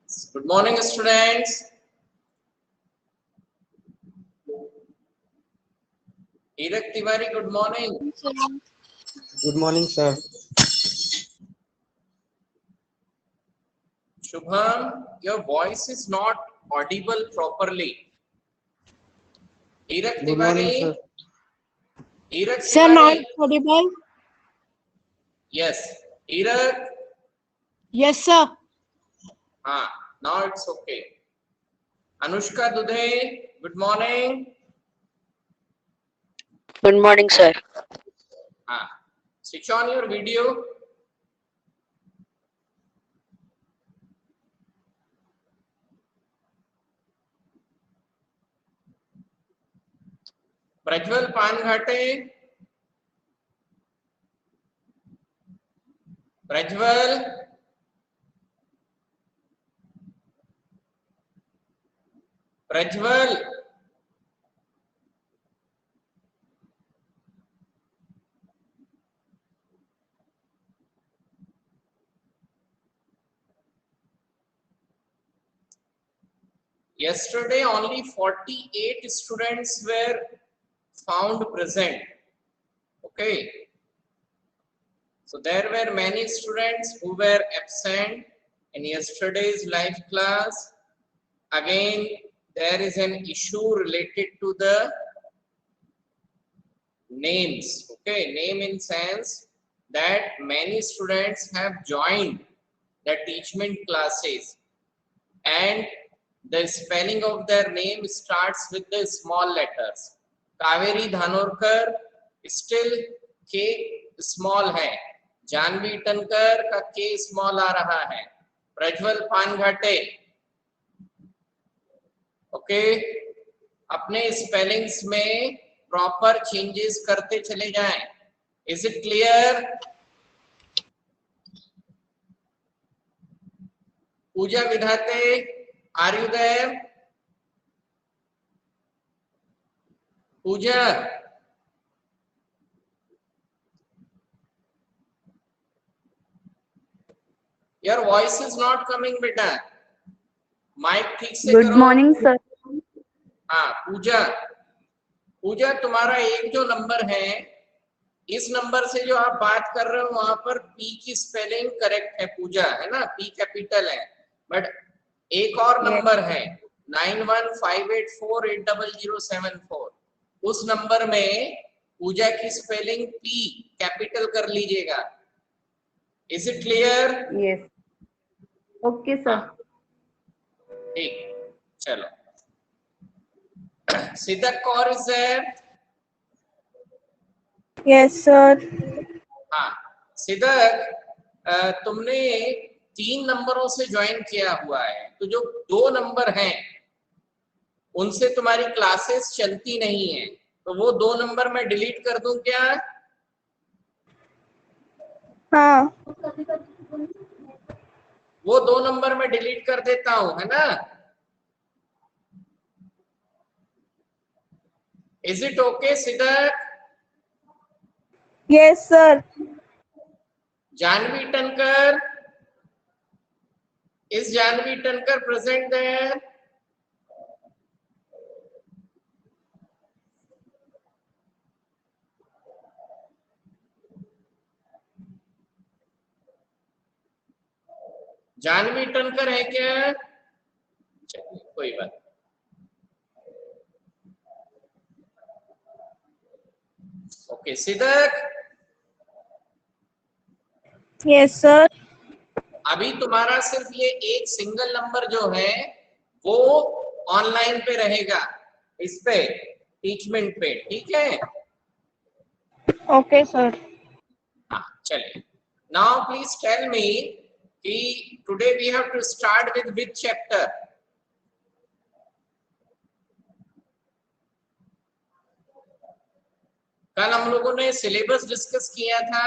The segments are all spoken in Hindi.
Good morning, students. Hirak Tiwari, good morning. Good morning, sir. Shubham, your voice is not audible properly. Hirak Good morning, Tiwari. sir. Hirak Sir, not Tiwari. audible? Yes. Hirak. Yes, sir. Now it's okay. Anushka Dudhe, good morning. Good morning, sir. Switch on your video. Prajwal Panghate. Prajwal. Prajwal. Yesterday, only 48 students were found present. Okay. So there were many students who were absent in yesterday's live class. Again, there is an issue related to the names. Okay, name in sense that many students have joined the teachment classes and the spelling of their name starts with the small letters. Kaveri Dhanorkar still K small है, जानवी टनकर का K small आ रहा है, प्रज्वल पानघाटे ओके अपने स्पेलिंग्स में प्रॉपर चेंजेस करते चले जाएं. Is it clear? Pooja Vidhate, are you there? Pooja, your voice is not coming बेटा, माइक ठीक से गुड करो. Morning sir. पूजा, पूजा तुम्हारा एक जो नंबर है, इस नंबर से जो आप बात कर रहे हो वहां पर पी की स्पेलिंग करेक्ट है पूजा, है ना, पी कैपिटल है. बट एक और नंबर है 9158480074, उस नंबर में पूजा की स्पेलिंग पी कैपिटल कर लीजिएगा. Is it clear? Yes. Okay sir. ठीक, चलो. Siddhak Kaur is there? Yes sir. Siddhak, तुमने 3 नंबरों से ज्वाइन किया हुआ है, तो जो 2 नंबर हैं उनसे तुम्हारी क्लासेस चलती नहीं है, तो वो 2 नंबर मैं डिलीट कर दूं क्या? हाँ. वो 2 नंबर मैं डिलीट कर देता हूं, है ना? Is it okay Siddhak? Yes sir. Janvi Tankar, is Janvi Tankar present there? Janvi Tankar है क्या? चलिए कोई बात. Okay Siddhak, yes sir. अभी तुम्हारा सिर्फ ये एक सिंगल नंबर जो है वो ऑनलाइन पे रहेगा, इस पे टीचमेंट पे, ठीक है? Okay sir. चलिए. नाउ प्लीज टेल मी कि today we have to start with which chapter? कल हम लोगों ने सिलेबस डिस्कस किया था.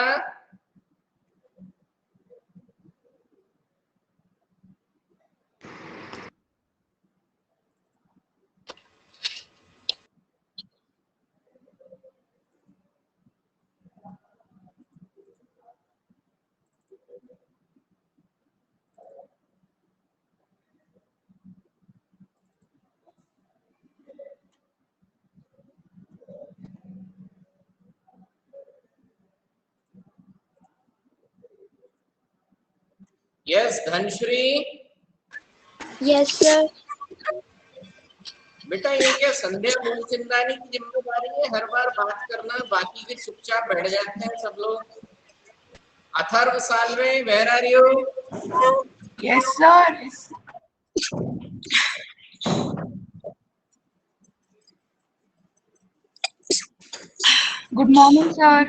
Yes, Dhanshri. Yes, sir. बेटा ये क्या संध्या मूलचंदानी की जिम्मेदारी है हर बार बात करना, बाकी के चुपचाप बैठ जाते हैं सब लोग. Atharva Salve, where are you? Yes, sir. Good morning, sir.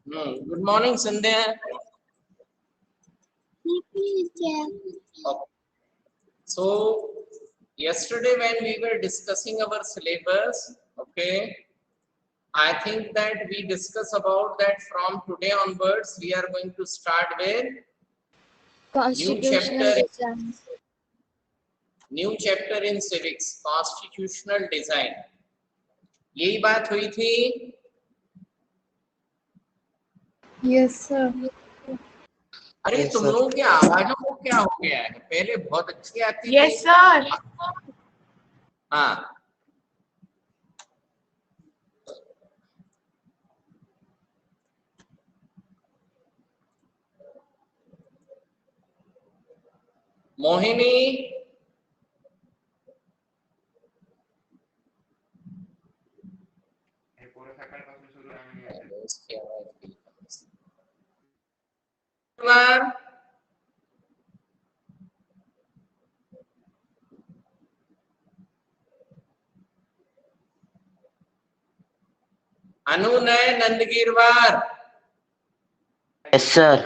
Good morning, Sandhya. Okay. So yesterday when we were discussing our syllabus, okay, I think that we discuss about that from today onwards we are going to start with Constitutional design. new chapter in civics, constitutional design. यही बात हुई थी. Yes, sir. अरे Yes, तुम sir. लोगों की आवाजों को क्या हो गया है? पहले बहुत अच्छी आती थी. Yes, sir. हाँ. मोहिनी. अनुनय नंदगीरवार. Yes, sir.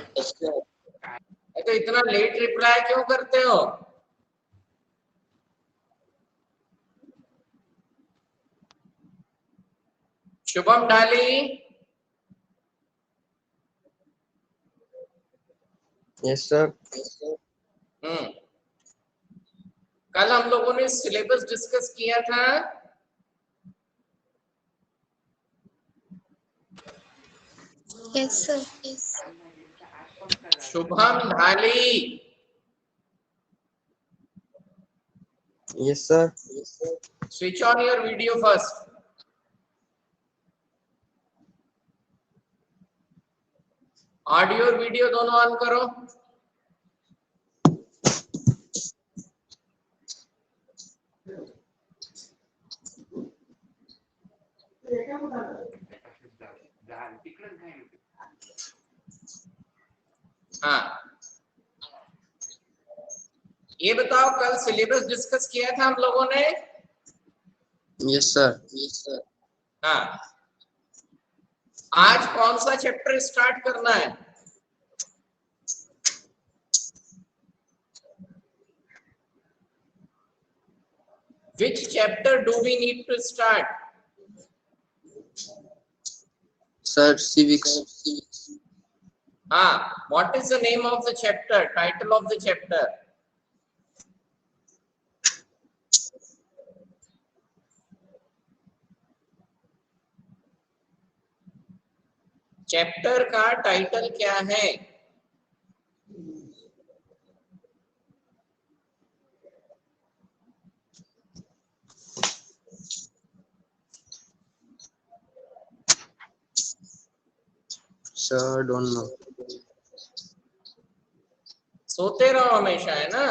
तो इतना लेट रिप्लाई क्यों करते हो? शुभम ढाली. Yes, sir. कल हम लोगों ने सिलेबस डिस्कस किया था. Yes, sir. Shubham Dhali. Yes, sir. Switch on your video first. Audio और वीडियो दोनों ऑन करो. हाँ, ये बताओ कल सिलेबस डिस्कस किया था हम लोगों ने. Yes, sir. हाँ, आज कौन सा चैप्टर स्टार्ट करना है? Which chapter do we need to start? Sir, civics. What is the name of the chapter? Title of the chapter? Chapter का टाइटल क्या है? Sir, don't know. सोते रहो हमेशा, है ना?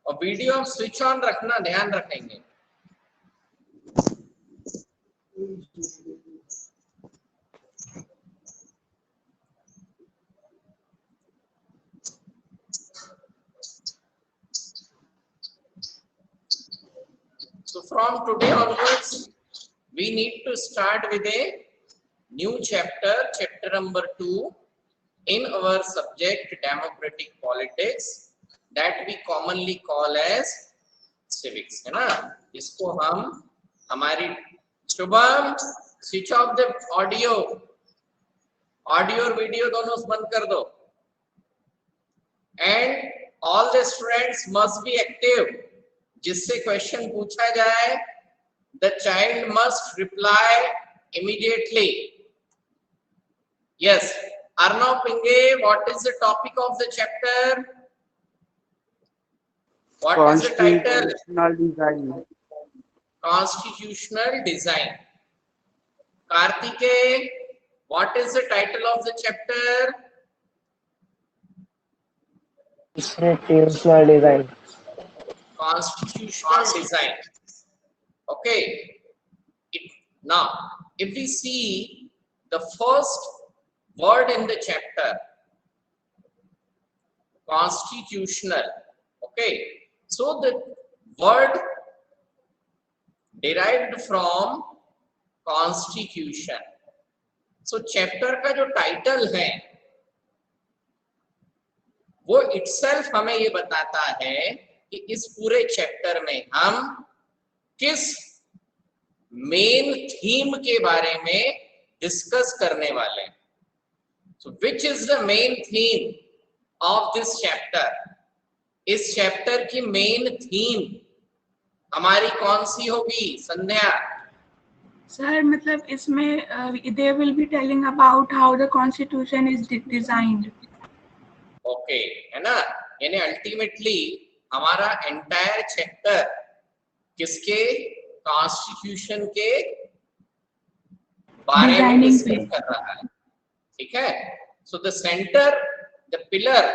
और वीडियो स्विच ऑन रखना, ध्यान रखेंगे. So from today onwards, we need to start with a new chapter, chapter number 2 in our subject democratic politics that we commonly call as civics, है ना? इसको हम हमारी Shubham switch off the audio और वीडियो दोनों बंद कर दो. And all the students must be active. जिससे क्वेश्चन पूछा जाए the child must reply immediately. Yes, Arnav Pinge, what is the topic of the chapter? What is the title? Constitutional design. Constitutional design. Kartikeya, what is the title of the chapter? Constitutional design. Constitutional design. Okay. Now, if we see the first word in the chapter, constitutional. Okay. So the word derived from constitution. So chapter का जो title है वो itself हमें ये बताता है कि इस पूरे चैप्टर में हम किस मेन थीम के बारे में डिस्कस करने वाले हैं. So which is the main theme of this chapter? इस चैप्टर की मेन थीम हमारी कौन सी होगी संध्या? सर मतलब इसमें they will be telling about how the constitution is designed. Okay है ना, यानी अल्टीमेटली हमारा एंटायर चैप्टर किसके, कॉन्स्टिट्यूशन के बारे में डिस्कस कर रहा है. ठीक है. So the centre, the pillar,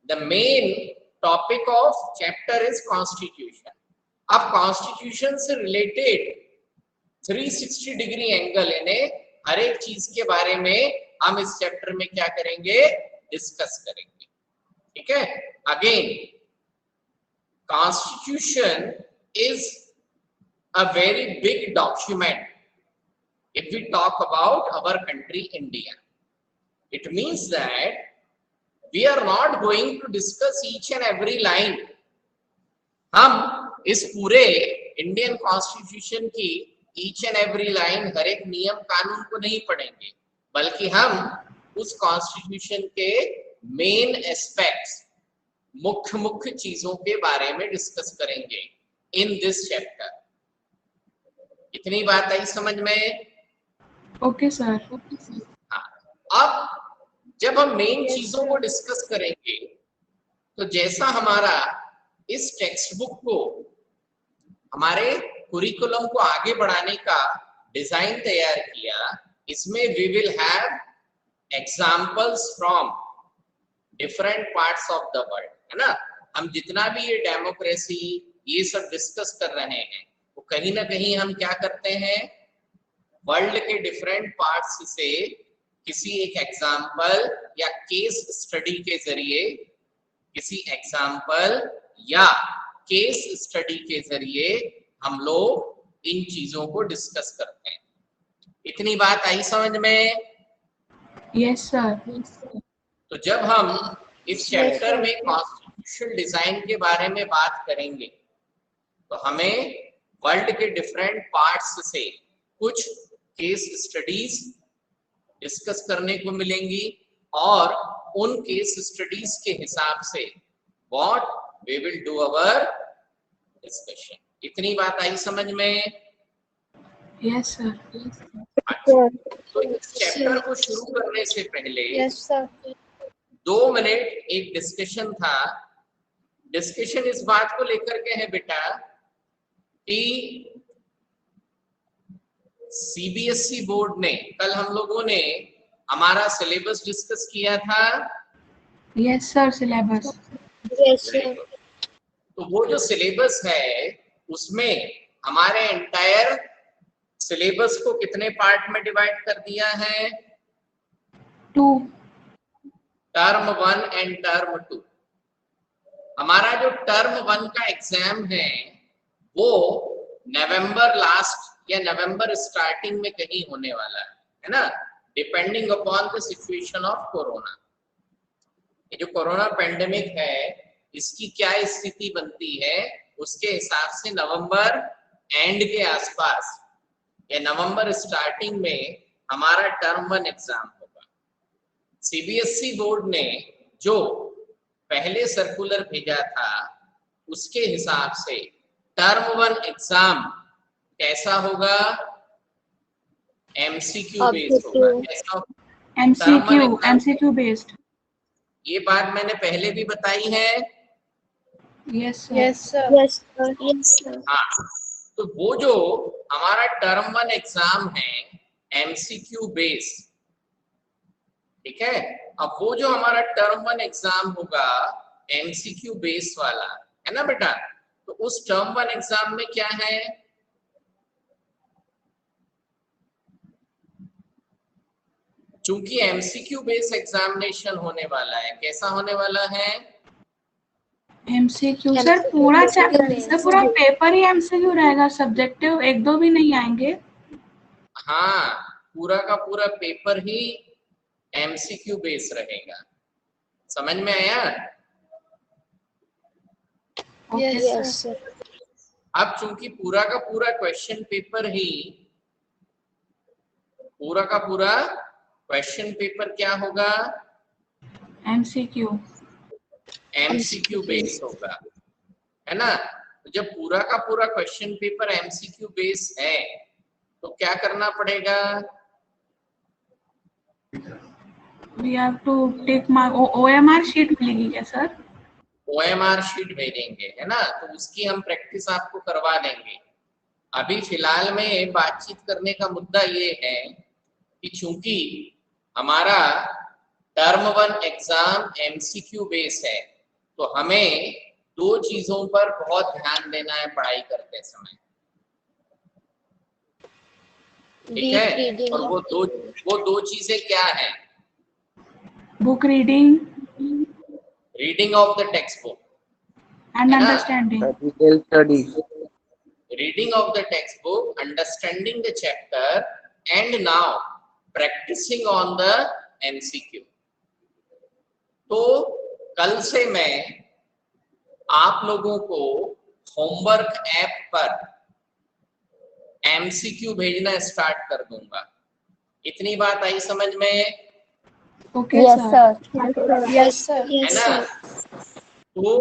the main topic of chapter is constitution. अब कॉन्स्टिट्यूशन से रिलेटेड 360 डिग्री एंगल यानी हर एक चीज के बारे में हम इस चैप्टर में क्या करेंगे, डिस्कस करेंगे. ठीक है. Again constitution is a very big document if we talk about our country India. It means that we are not going to discuss each and every line. हम इस पूरे इंडियन कॉन्स्टिट्यूशन की ईच एंड एवरी लाइन, हर एक नियम कानून को नहीं पढ़ेंगे, बल्कि हम उस कॉन्स्टिट्यूशन के मेन एस्पेक्ट्स, मुख्य मुख्य चीजों के बारे में डिस्कस करेंगे इन दिस चैप्टर. इतनी बात आई समझ में? Okay sir. हाँ. अब जब हम मेन चीजों को डिस्कस करेंगे तो जैसा हमारा इस टेक्स्ट बुक को, हमारे कुरिकुलम को आगे बढ़ाने का डिजाइन तैयार किया, इसमें we will have examples from different parts of the world, है ना. हम जितना भी ये डेमोक्रेसी ये सब डिस्कस कर रहे हैं वो कहीं ना कहीं हम क्या करते हैं, वर्ल्ड के डिफरेंट पार्ट्स से किसी एक एग्जाम्पल या केस स्टडी के जरिए, किसी एग्जाम्पल या केस स्टडी के जरिए हम लोग इन चीजों को डिस्कस करते हैं. इतनी बात आई समझ में? Yes sir. तो जब हम इस चैप्टर में कॉन्स्टिट्यूशनल डिजाइन के बारे में बात करेंगे तो हमें वर्ल्ड के डिफरेंट पार्ट्स से कुछ केस स्टडीज डिस्कस करने को मिलेंगी और उन केस स्टडीज के हिसाब से what we will do our discussion. इतनी बात आई समझ में? Yes sir. तो इस चैप्टर को शुरू करने से पहले यस सर. 2 मिनट एक डिस्कशन था. डिस्कशन इस बात को लेकर के है बेटा कि सीबीएसई बोर्ड ने, कल हम लोगों ने हमारा सिलेबस डिस्कस किया था. Yes sir. Syllabus. Yes sir. तो वो जो सिलेबस है उसमें हमारे एंटायर सिलेबस को कितने पार्ट में डिवाइड कर दिया है? 2. Term 1 and term 2. हमारा जो टर्म 1 का एग्जाम है वो नवंबर लास्ट या नवंबर स्टार्टिंग में कहीं होने वाला है ना, depending upon the situation of corona. ये जो कोरोना पेंडेमिक है इसकी क्या स्थिति बनती है उसके हिसाब से नवंबर एंड के आसपास या नवंबर स्टार्टिंग में हमारा टर्म 1 एग्जाम होगा. सीबीएसई बोर्ड ने जो पहले सर्कुलर भेजा था उसके हिसाब से टर्म 1 एग्जाम कैसा होगा? एमसीक्यू बेस्ड होगा. कैसा होगा? MCQ based. ये बात मैंने पहले भी बताई है. Yes sir. Yes sir. Yes sir. Yes sir. हाँ. तो वो जो हमारा टर्म 1 एग्जाम है MCQ बेस, ठीक है। अब वो जो हमारा टर्म 1 एग्जाम होगा MCQ बेस वाला, है ना बेटा, तो उस टर्म 1 एग्जाम में क्या है, चूंकि MCQ बेस एग्जामिनेशन होने वाला है, कैसा होने वाला है, एमसीक्यू सर पूरा सर पूरा पेपर ही एमसीक्यू रहेगा, सब्जेक्टिव एक दो भी नहीं आएंगे। हाँ, पूरा का पूरा पेपर ही MCQ बेस रहेगा, समझ में आया। Yes sir. अब चूंकि पूरा का पूरा क्वेश्चन पेपर ही, पूरा का पूरा क्वेश्चन पेपर क्या होगा, एमसीक्यू MCQ बेस होगा, है ना। तो जब पूरा का पूरा क्वेश्चन पेपर MCQ बेस है तो क्या करना पड़ेगा, we have to take mark, OMR sheet मिलेगी क्या सर? OMR शीट भेजेंगे, है ना, तो उसकी हम प्रैक्टिस आपको करवा देंगे। अभी फिलहाल में बातचीत करने का मुद्दा ये है कि चूंकि हमारा टर्म 1 एग्जाम MCQ बेस है तो हमें दो चीजों पर बहुत ध्यान देना है पढ़ाई करते समय, ठीक है। और वो दो चीजें क्या है, book reading reading of the text book and understanding. Detailed study. reading of the textbook, understanding the chapter, and now practicing on the MCQ। तो कल से मैं आप लोगों को होमवर्क ऐप पर MCQ भेजना स्टार्ट कर दूंगा, इतनी बात आई समझ में, ओके सर। Yes sir. है ना। तो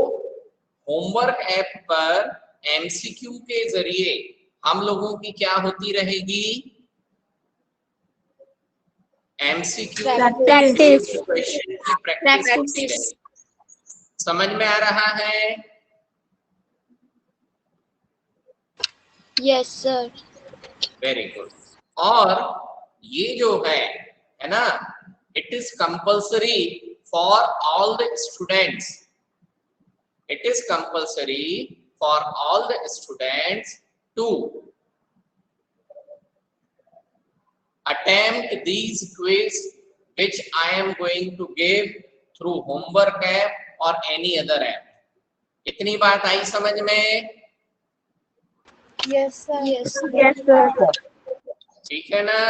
होमवर्क ऐप पर MCQ के जरिए हम लोगों की क्या होती रहेगी, MCQ प्रैक्टिस। क्वेश्चन की प्रैक्टिस होती रहेगी, समझ में आ रहा है। Yes sir. Very good. और ये जो है ना, it is compulsory for all the students, it is compulsory for all the students to attempt these quiz which I am going to give through homework app or any other app। इतनी बात आई समझ में, यस सर। Yes sir. ठीक है ना।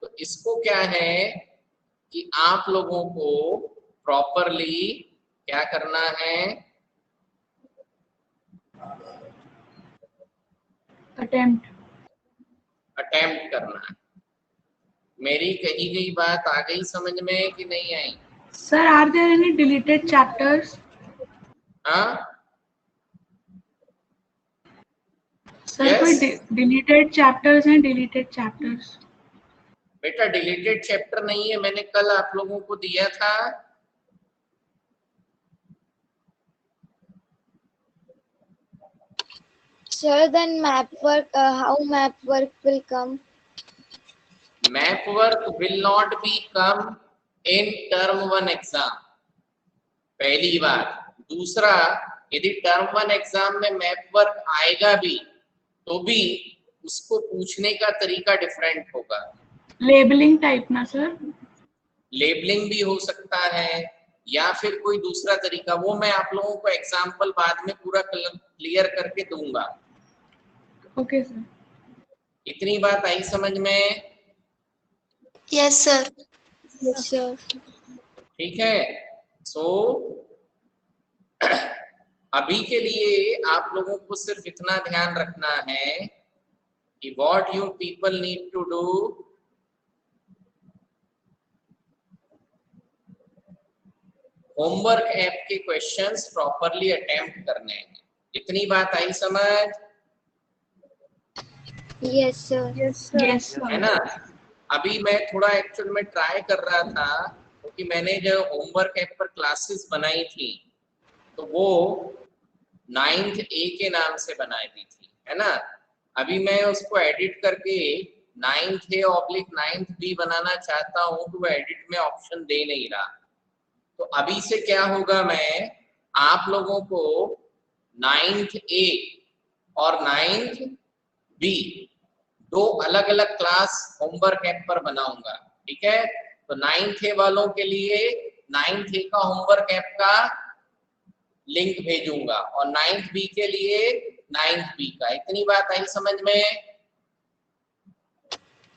तो इसको क्या है कि आप लोगों को प्रॉपरली क्या करना है, अटेम्प्ट करना है। मेरी कही गई बात आ गई समझ में कि नहीं आई? Sir are there any deleted chapters? हाँ सर कोई डिलीटेड चैप्टर्स हैं? डिलीटेड चैप्टर्स बेटा डिलीटेड चैप्टर नहीं है, मैंने कल आप लोगों को दिया था। Sir, then map work, how map work will come? Map work will not be come in term 1 exam, पहली बात। दूसरा, यदि टर्म 1 एग्जाम में मैप वर्क आएगा भी तो भी उसको पूछने का तरीका डिफरेंट होगा। लेबलिंग टाइप ना सर? लेबलिंग भी हो सकता है या फिर कोई दूसरा तरीका, वो मैं आप लोगों को एग्जाम्पल बाद में पूरा क्लियर करके दूंगा। Okay sir. इतनी बात आई समझ में? Yes sir. Yes sir. ठीक है। सो अभी के लिए आप लोगों को सिर्फ इतना ध्यान रखना है कि what you people need to do, homework app के क्वेश्चंस प्रॉपरली अटेम्प्ट करने हैं। इतनी बात आई समझ? Yes sir. यस है ना। अभी मैं थोड़ा एक्चुअल में ट्राई कर रहा था क्योंकि मैंने जो होमवर्क ऐप पर क्लासेस बनाई थी तो वो 9th A के नाम से बनाई थी, है ना। अभी मैं उसको एडिट करके 9th A oblique 9th B बनाना चाहता हूं तो वो एडिट में ऑप्शन दे नहीं रहा। तो अभी से क्या होगा, मैं आप लोगों को 9th A और 9th B दो अलग अलग क्लास होमवर्क ऐप पर बनाऊंगा, ठीक है। तो 9th A वालों के लिए 9th A का होमवर्क ऐप का लिंक भेजूंगा और 9th B के लिए 9th B का। इतनी बात आई समझ में?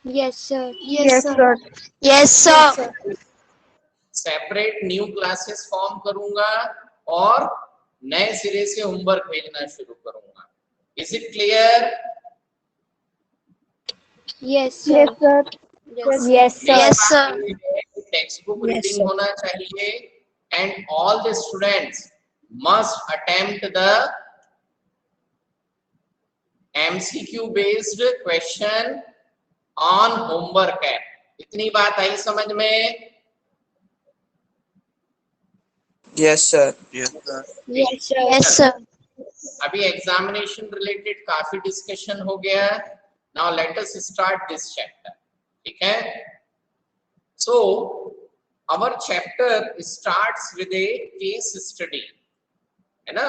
Yes, sir. Yes, sir. Yes, sir. Separate new classes form करूंगा और नए सिरे से होमवर्क भेजना शुरू करूंगा। Is it clear? Yes, sir. Yes, sir. Yes. Yes, sir. Yes, sir. Text book Yes, reading sir. होना चाहिए and all the students must attempt the MCQ based question on homework app. इतनी बात आई समझ में? Yes, sir. Yes, sir. Yes, sir. Yes, sir. अभी एग्जामिनेशन रिलेटेड काफी डिस्कशन हो गया। Now let us start this chapter, ठीक है। So our chapter starts with a case study, है ना।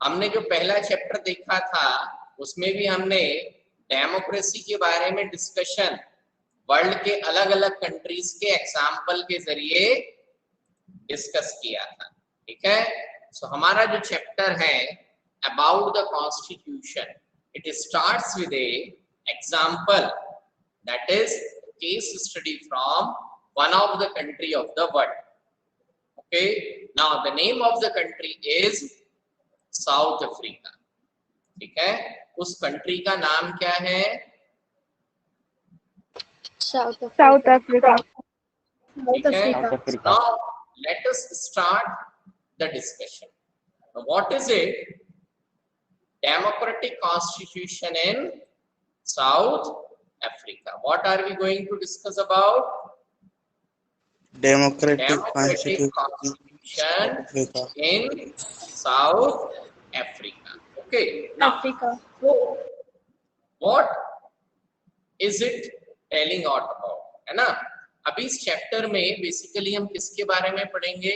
हमने जो पहला चैप्टर देखा था उसमें भी हमने डेमोक्रेसी के बारे में डिस्कशन वर्ल्ड के अलग अलग कंट्रीज के एग्जाम्पल के जरिए डिस्कस किया था, ठीक है। सो हमारा जो चैप्टर है about the constitution, it starts with a example, that is case study from one of the country of the world. Okay, now the name of the country is south Africa, ठीक है। उस कंट्री का नाम क्या है? South Africa. South Africa. ठीक है। Now let us start the discussion. Now, what is it? Democratic constitution in South Africa. What are we going to discuss about? Democratic Democratic Constitution constitution in South Africa. Okay. Africa. What is it telling out about, है ना। अभी इस चैप्टर में बेसिकली हम किसके बारे में पढ़ेंगे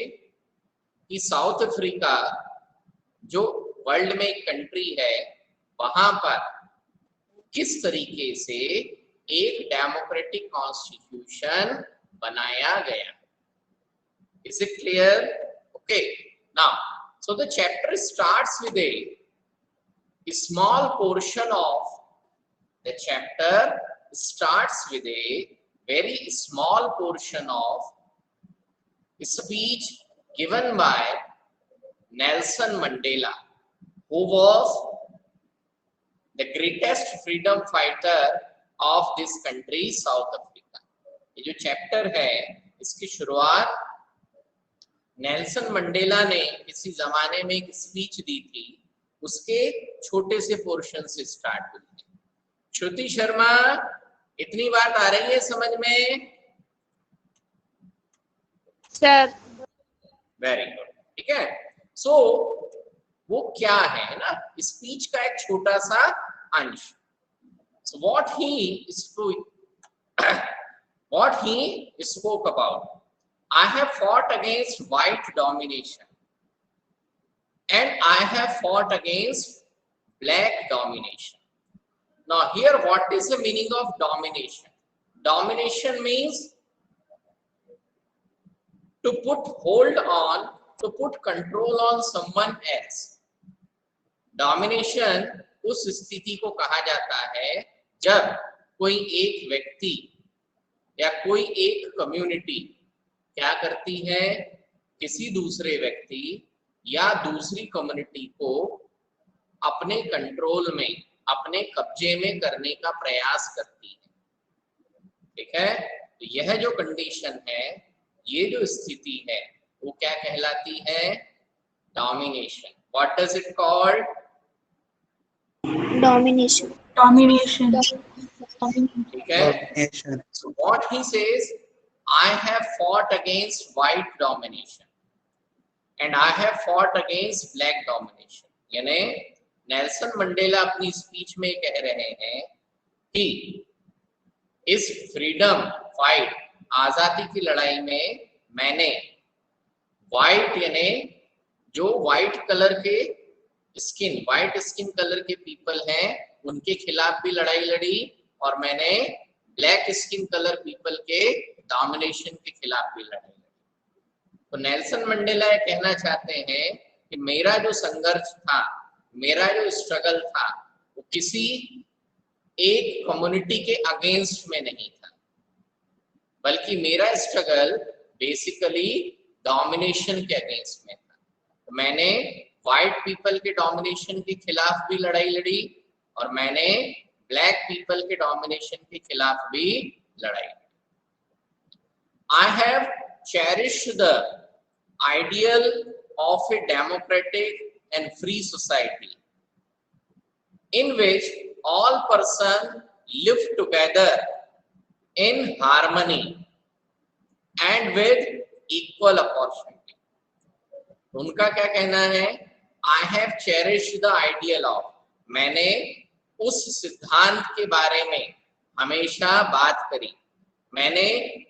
कि साउथ अफ्रीका जो वर्ल्ड में एक कंट्री है वहां पर किस तरीके से एक डेमोक्रेटिक कॉन्स्टिट्यूशन बनाया गया। Is it clear? Okay, now so the chapter starts with A small portion of the chapter starts with a very small portion of speech given by Nelson Mandela, who was the greatest freedom fighter of this country, South Africa. ये जो चैप्टर है इसकी शुरुआत नेल्सन मंडेला ने किसी जमाने में एक स्पीच दी थी, उसके छोटे से पोर्शन से स्टार्ट हुई। श्रुति शर्मा, इतनी बात आ रही है समझ में? Sir. वेरी गुड, ठीक है। सो वो क्या है ना, स्पीच का एक छोटा सा अंश। So what he spoke about, I have fought against white domination and I have fought against black domination. Now here, what is the meaning of domination? Domination means to put hold on, to put control on someone else. Domination उस स्थिति को कहा जाता है जब कोई एक व्यक्ति या कोई एक कम्युनिटी क्या करती है, किसी दूसरे व्यक्ति या दूसरी कम्युनिटी को अपने कंट्रोल में, अपने कब्जे में करने का प्रयास करती है, ठीक है। तो यह जो कंडीशन है, ये जो स्थिति है, वो क्या कहलाती है? Domination. What does it called? Domination. Domination. ठीक है। So what he says, I have fought against white domination and I have fought against black domination. यानी नेल्सन मंडेला अपनी स्पीच में कह रहे हैं कि इस फ्रीडम फाइट, आजादी की लड़ाई में मैंने व्हाइट यानी जो व्हाइट कलर के व्हाइट स्किन कलर के पीपल हैं उनके खिलाफ भी लड़ाई लड़ी, और मैंने ब्लैक स्किन कलर पीपल के डोमिनेशन के खिलाफ भी लड़ाई लड़ी। तो नेल्सन मंडेला ये कहना चाहते हैं कि मेरा जो संघर्ष था, मेरा जो स्ट्रगल था, वो किसी एक कम्युनिटी के अगेंस्ट में नहीं था, बल्कि मेरा स्ट्रगल बेसिकली डोमिनेशन के अगेंस्ट में था। तो मैंने व्हाइट पीपल के डोमिनेशन के खिलाफ भी लड़ाई लड़ी, और मैंने ब्लैक पीपल के डोमिनेशन के खिलाफ भी लड़ाई लड़ी। I have cherished the ideal of a democratic and free society in which all persons live together in harmony and with equal opportunity. उनका क्या कहना है? I have cherished the ideal of, मैंने उस सिद्धांत के बारे में हमेशा बात करी, मैंने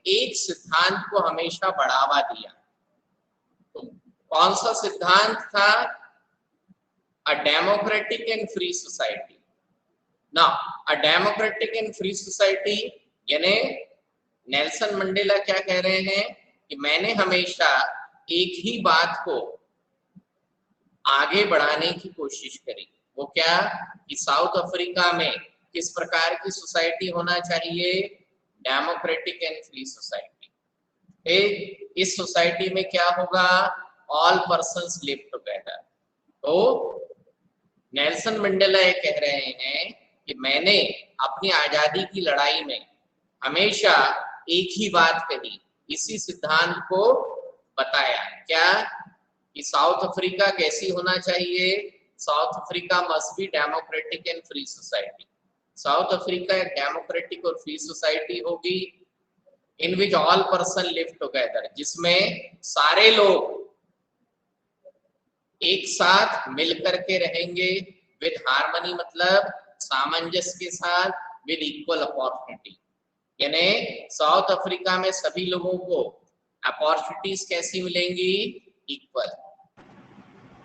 एक सिद्धांत को हमेशा बढ़ावा दिया। तो कौन सा सिद्धांत था? A democratic and free society. Now, a democratic and free society यानी नेल्सन मंडेला क्या कह रहे हैं कि मैंने हमेशा एक ही बात को आगे बढ़ाने की कोशिश करी। वो क्या? कि साउथ अफ्रीका में किस प्रकार की सोसाइटी होना चाहिए? Democratic and free society. इस सोसाइटी में क्या होगा? All persons live together. तो नेल्सन मंडेला ये कह रहे हैं कि मैंने अपनी आजादी की लड़ाई में हमेशा एक ही बात कही, इसी सिद्धांत को बताया। क्या? कि साउथ अफ्रीका कैसी होना चाहिए? South Africa must be democratic and free society. South Africa एक डेमोक्रेटिक और फ्री सोसाइटी होगी in which all person live together, जिसमें सारे लोग एक साथ मिलकर के रहेंगे। विद हार्मनी मतलब सामंजस्य के साथ, विद इक्वल अपॉर्चुनिटी, यानी साउथ अफ्रीका में सभी लोगों को अपॉर्चुनिटीज कैसी मिलेंगी? इक्वल।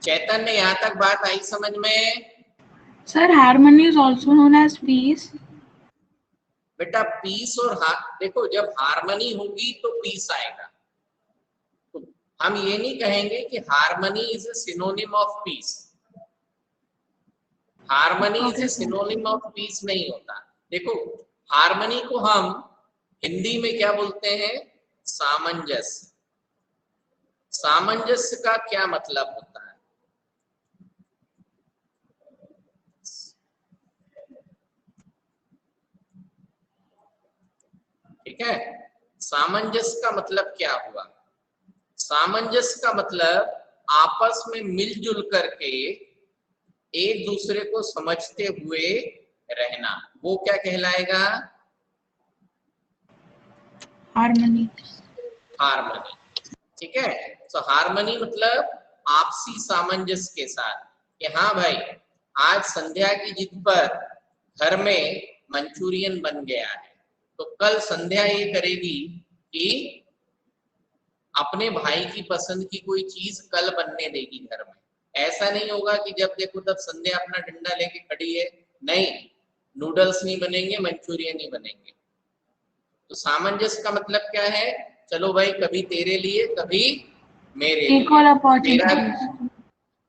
चैतन्य, यहाँ तक बात आई समझ में? Sir, harmony is also known as peace. बेटा पीस और देखो, जब हार्मनी होगी तो पीस आएगा। तो हम ये नहीं कहेंगे कि harmony is a synonym of piece. Harmony is a synonym of piece नहीं होता। देखो, हार्मनी को हम हिंदी में क्या बोलते हैं? सामंजस्य। सामंजस्य का क्या मतलब होता है? ठीक है, सामंजस्य का मतलब क्या हुआ? सामंजस्य का मतलब आपस में मिलजुल करके एक दूसरे को समझते हुए रहना। वो क्या कहलाएगा? Harmony. हार्मनी। ठीक है, तो हार्मनी मतलब आपसी सामंजस्य के साथ कि हाँ भाई, आज संध्या की जिद पर घर में मंचूरियन बन गया है, तो कल संध्या ये करेगी कि अपने भाई की पसंद की कोई चीज कल बनने देगी घर में। ऐसा नहीं होगा कि जब देखो तब संध्या अपना डंडा लेके खड़ी है। नहीं, नूडल्स नहीं बनेंगे, मंचूरियन नहीं बनेंगे। तो सामंजस्य का मतलब क्या है? चलो भाई, कभी तेरे लिए कभी मेरे लिए, Equal opportunities.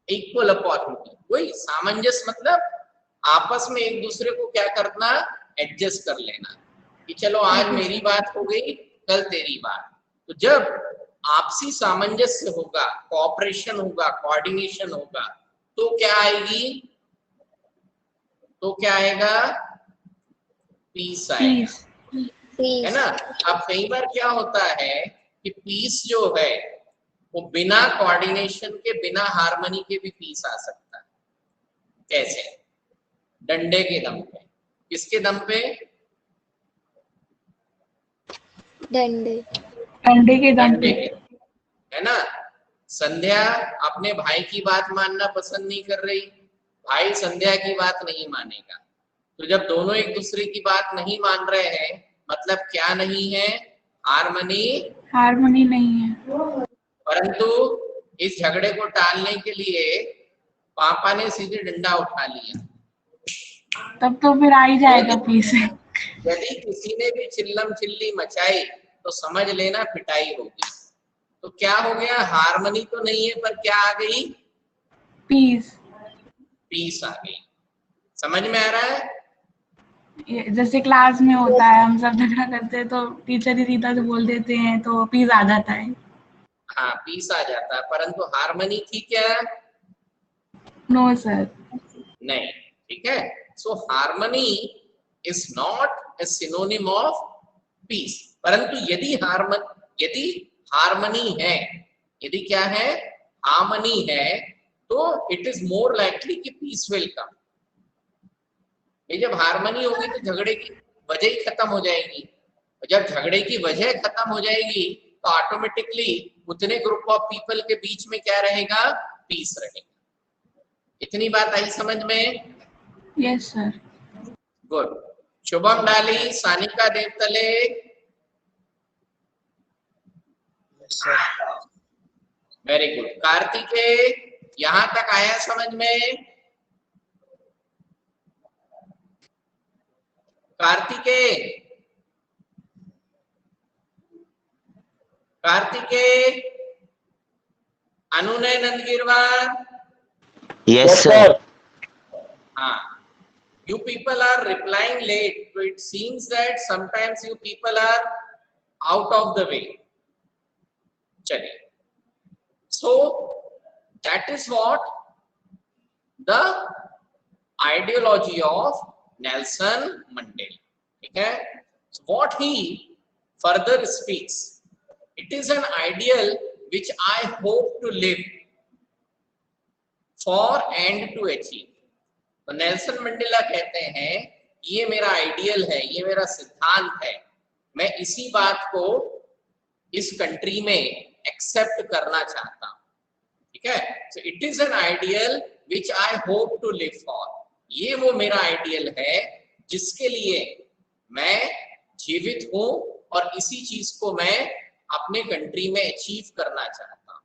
Equal opportunity. वही सामंजस्य मतलब आपस में एक दूसरे को क्या करना? एडजस्ट कर लेना कि चलो आज मेरी बात हो गई, कल तेरी बात। तो जब आपसी सामंजस्य होगा, कोऑपरेशन होगा, कोऑर्डिनेशन होगा, तो क्या आएगी? तो क्या आएगा? पीस आएगा। है ना? अब कई बार क्या होता है कि पीस जो है वो बिना कोऑर्डिनेशन के, बिना हार्मनी के भी पीस आ सकता है। कैसे? डंडे के दम पे। किसके दम पे? डंडे डंडे के दम डंडे पे। के, है ना? संध्या अपने भाई की बात मानना पसंद नहीं कर रही, भाई संध्या की बात नहीं मानेगा। तो जब दोनों एक दूसरे की बात नहीं मान रहे हैं मतलब क्या नहीं है? हार्मनी। हार्मनी नहीं है। परंतु इस झगड़े को टालने के लिए पापा ने सीधे डंडा उठा लिया। तब तो फिर आ ही जाएगा पीस। यदि किसी ने भी चिल्लम चिल्ली मचाई तो समझ लेना पिटाई होगी। तो क्या हो गया? हार्मनी तो नहीं है, पर क्या आ गई? पीस। पीस आ गई। समझ में आ रहा है? जैसे क्लास में होता है, हम सब झगड़ा करते हैं तो टीचर ही सीधा से बोल देते हैं तो पीस आ जाता है। हाँ, पीस आ जाता है। परंतु हार्मनी थी क्या? No sir. नहीं। ठीक है। So harmony is not a synonym of peace. परंतु यदि हार्मनी है, यदि क्या है? हार्मनी है, तो इट इज मोर लाइकली कि पीस विल कम। ये जब हार्मनी होगी तो झगड़े की वजह ही खत्म हो जाएगी। और जब झगड़े की वजह खत्म हो जाएगी तो ऑटोमेटिकली उतने ग्रुप ऑफ पीपल के बीच में क्या रहेगा? पीस रहेगा। इतनी बात आई समझ में? Yes sir. गुड। शुभम डाली, सानिका देवतले, वेरी गुड। कार्तिकेय, यहां तक आया समझ में? कार्तिकेय, कार्तिकेय, अनुनय नंदगिरवार। Yes, sir. हाँ, you people are replying late, so it seems that sometimes you people are out of the way. चलिए, so that is what the ideology of Nelson Mandela. ठीक है? So what he further speaks, it is an ideal which I hope to live for and to achieve. तो नेल्सन मंडेला कहते हैं ये मेरा आइडियल है, ये मेरा सिद्धांत है, मैं इसी बात को इस कंट्री में एक्सेप्ट करना चाहता हूं। ठीक है? So it is an ideal which I hope to live for. ये वो मेरा आइडियल है जिसके लिए मैं जीवित हूं और इसी चीज को मैं अपने कंट्री में अचीव करना चाहता हूं।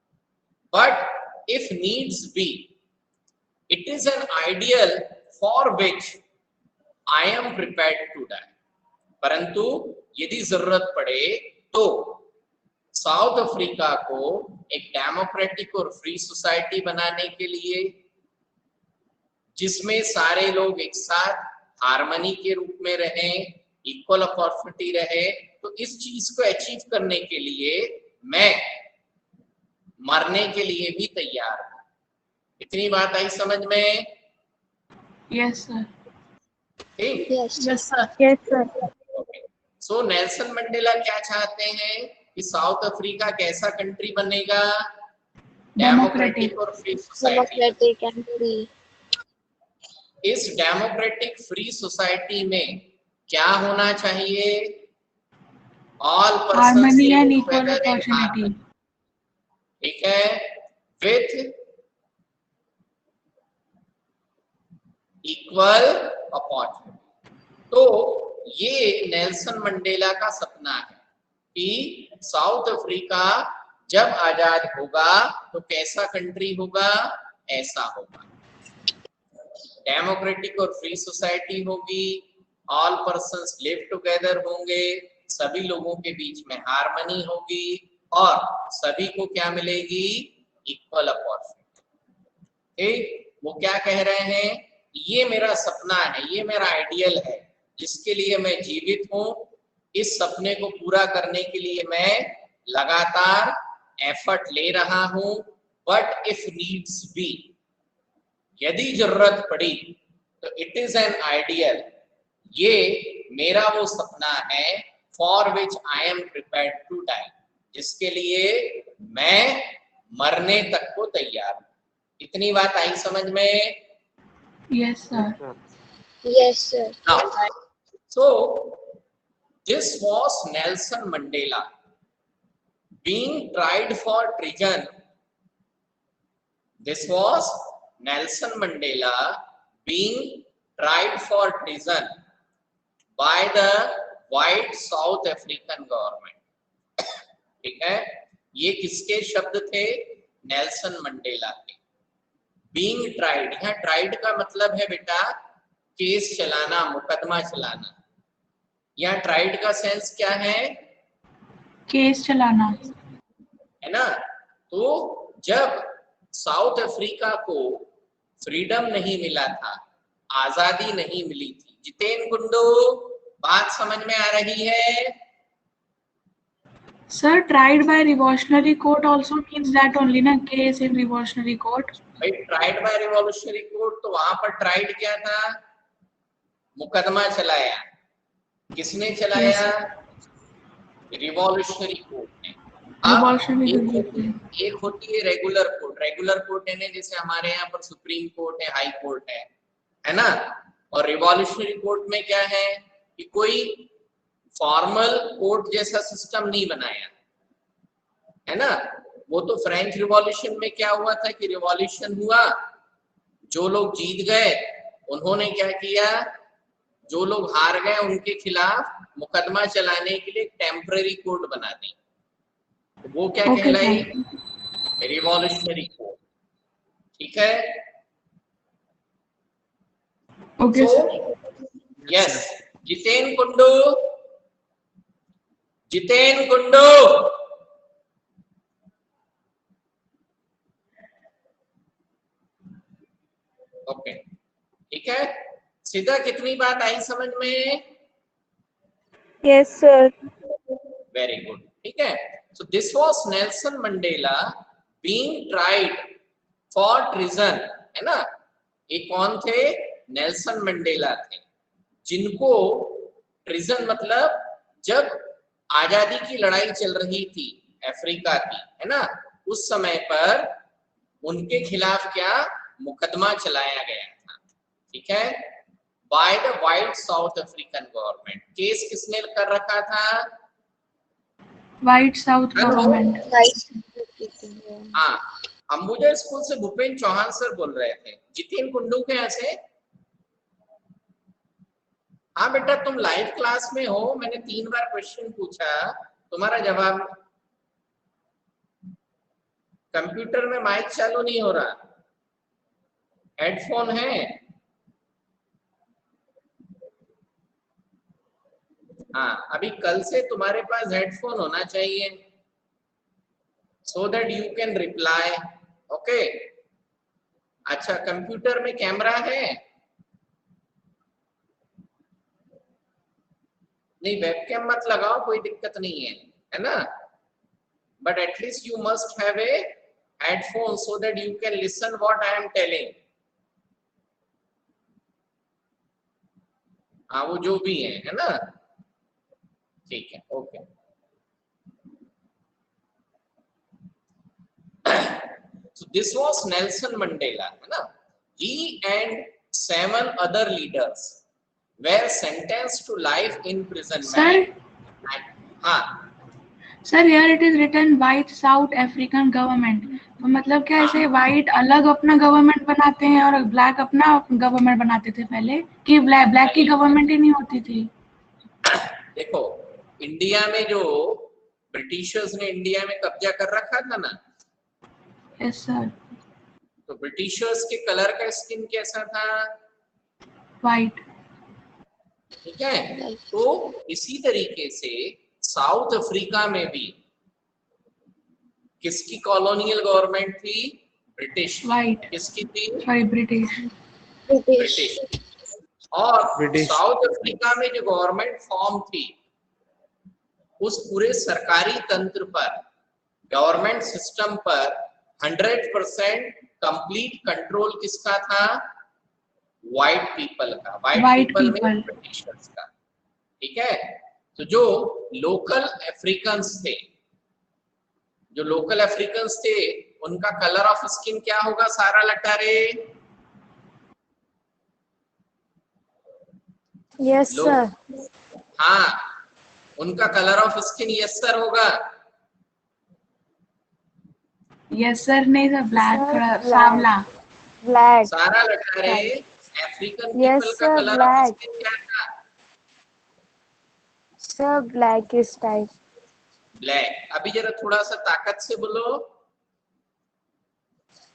But if needs be, it is an ideal for which I am prepared to die. परंतु यदि जरूरत पड़े तो साउथ अफ्रीका को एक डेमोक्रेटिक और फ्री सोसाइटी बनाने के लिए, जिसमें सारे लोग एक साथ हार्मनी के रूप में रहें, इक्वल अपॉर्चुनिटी रहे, तो इस चीज को अचीव करने के लिए मैं मरने के लिए भी तैयार हूं। इतनी बात आई समझ में? Yes sir. ठीक। Yes. Yes, sir. Yes, sir. सो नेल्सन मंडेला क्या चाहते हैं कि साउथ अफ्रीका कैसा कंट्री बनेगा? डेमोक्रेटिक और free society. Democratic and free. इस डेमोक्रेटिक फ्री सोसाइटी में क्या होना चाहिए? All harmony and person equal opportunity. ठीक है, विथ इक्वल अपॉर्चुनिटी। तो ये नेल्सन मंडेला का सपना है कि साउथ अफ्रीका जब आजाद होगा तो कैसा कंट्री होगा? ऐसा होगा, डेमोक्रेटिक और फ्री सोसाइटी होगी, ऑल पर्सन्स लिव टुगेदर होंगे, सभी लोगों के बीच में हार्मनी होगी और सभी को क्या मिलेगी? Equal opportunity. ठीक। वो क्या कह रहे हैं? ये मेरा सपना है, ये मेरा आइडियल है जिसके लिए मैं जीवित हूं। इस सपने को पूरा करने के लिए मैं लगातार एफर्ट ले रहा हूं। बट इफ नीड्स बी, यदि जरूरत पड़ी तो इट इज एन आइडियल, ये मेरा वो सपना है for which I am prepared to die, जिसके लिए मैं मरने तक को तैयार हूं। इतनी बात आई समझ में? Yes sir. Yes, sir. Now, so this was Nelson Mandela being tried for treason. This was Nelson Mandela being tried for treason by the white south African government. ठीक है, ये किसके शब्द थे? नेल्सन मंडेला के। बीइंग ट्राइड, यहाँ ट्राइड का मतलब है बेटा केस चलाना, मुकदमा चलाना। यहाँ ट्राइड का सेंस क्या है? केस चलाना। है ना। तो जब साउथ अफ्रीका को फ्रीडम नहीं मिला था, आजादी नहीं मिली थी, जितेन कुंडू बात समझ में आ रही है? Sir, tried by revolutionary court also means that only na case in revolutionary court. भाई ट्राइड बाय रिवॉल्यूशनरी कोर्ट, तो वहां पर ट्राइड क्या था? मुकदमा चलाया। किसने चलाया? रिवॉल्यूशनरी कोर्ट ने। Revolutionary एक होती है रेगुलर कोर्ट। रेगुलर कोर्ट है जैसे हमारे यहाँ पर सुप्रीम कोर्ट है, हाई कोर्ट है ना। और रिवॉल्यूशनरी कोर्ट में क्या है कि कोई फॉर्मल कोर्ट जैसा सिस्टम नहीं बनाया, है ना। वो तो फ्रेंच रिवॉल्यूशन में क्या हुआ था कि रिवॉल्यूशन हुआ, जो लोग जीत गए उन्होंने क्या किया, जो लोग हार गए उनके खिलाफ मुकदमा चलाने के लिए टेम्पररी कोर्ट बना दी। तो वो क्या कहलाई? Revolutionary court. ठीक है। Okay, sir. Yes, Jiten Kundu, Jiten Kundu. Okay, ठीक है। सीधा कितनी बात आई समझ में? Yes, sir. Very good. ठीक है। So this was Nelson Mandela being tried for treason, है ना। ये कौन थे? नेल्सन मंडेला थे, जिनको ट्रिजन मतलब जब आजादी की लड़ाई चल रही थी अफ्रीका की, है ना, उस समय पर उनके खिलाफ क्या मुकदमा चलाया गया था। ठीक है, by the white south African government. Case किसने कर रखा था? White South government. हाँ, अंबुजा स्कूल से भूपेंद्र चौहान सर बोल रहे थे। जितेन कुंडू के यहाँ से? हाँ बेटा, तुम लाइव क्लास में हो, मैंने 3 बार क्वेश्चन पूछा, तुम्हारा जवाब। कंप्यूटर में माइक चालू नहीं हो रहा, हेडफोन है? हाँ, अभी कल से तुम्हारे पास हेडफोन होना चाहिए, so that you can reply. Okay. अच्छा, कंप्यूटर में कैमरा है? नहीं, वेबकैम मत लगाओ, कोई दिक्कत नहीं है ना। But at least you must have a headphone so that you can listen what I am telling. हाँ, वो जो भी है ना। ठीक है, okay. So this was Nelson Mandela, है ना। He and 7 other leaders were sentenced to life imprisonment. Sir, हाँ, sir, here it is written White South African government. तो मतलब क्या ऐसे white अलग अपना गवर्नमेंट बनाते हैं और ब्लैक अपना गवर्नमेंट बनाते थे पहले, कि ब्लैक की गवर्नमेंट ही नहीं होती थी? देखो, इंडिया में जो ब्रिटिशर्स ने इंडिया में कब्जा कर रखा था ना, Yes, sir. तो ब्रिटिशर्स के कलर का स्किन कैसा था? White. ठीक है। तो इसी तरीके से साउथ अफ्रीका में भी किसकी कॉलोनियल गवर्नमेंट थी? ब्रिटिश। White. किसकी थी? Sorry, British. ब्रिटिश। और साउथ अफ्रीका में जो गवर्नमेंट फॉर्म थी, उस पूरे सरकारी तंत्र पर, गवर्नमेंट सिस्टम पर 100% कंप्लीट कंट्रोल किसका था? व्हाइट पीपल का। व्हाइट पीपल में ब्रिटिशर्स का। ठीक है। तो जो लोकल अफ्रीकन्स थे, जो लोकल अफ्रीकन्स थे, उनका कलर ऑफ स्किन क्या होगा? सारा लटारे? Yes, sir. हाँ, उनका colour of skin yes sir होगा। Yes, sir. नहीं sir, black, Sir, black. सांवला। Black. सारा लटारे, अफ्रीकन Yes, पीपल का sir, colour of black. Skin क्या था? Sir, black is type. Black. अभी जरा थोड़ा सा ताकत से बोलो।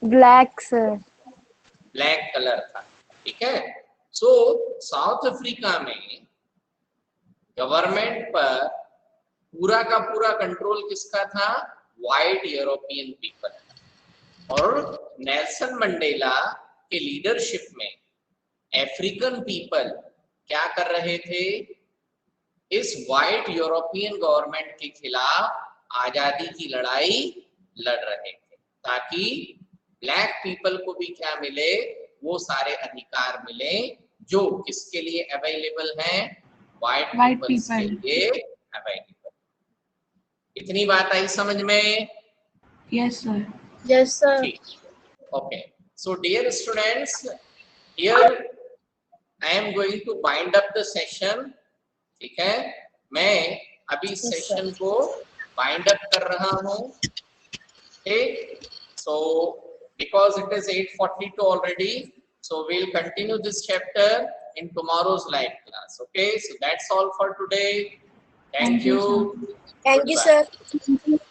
Black, sir. ब्लैक कलर था, ठीक है। सो साउथ अफ्रीका में गवर्नमेंट पर पूरा का पूरा कंट्रोल किसका था? White European people. और नेल्सन मंडेला के लीडरशिप में अफ्रीकन पीपल क्या कर रहे थे? इस व्हाइट यूरोपियन गवर्नमेंट के खिलाफ आजादी की लड़ाई लड़ रहे थे, ताकि ब्लैक पीपल को भी क्या मिले? वो सारे अधिकार मिले जो किसके लिए अवेलेबल हैं? व्हाइट White पीपल्स के people. लिए अवेलेबल। इतनी बात आई समझ में? Yes, sir. Yes, sir. Okay, so dear students, here I am going to bind up the session. ठीक है, मैं अभी सेशन को बाइंड अप कर रहा हूँ। ठीक, so because it is 8:42 already, so we'll continue this chapter in tomorrow's live class. Okay, so that's all for today. Thank Thank you, you. Thank you, Goodbye. sir.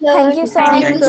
Thank you, sir. Thank you.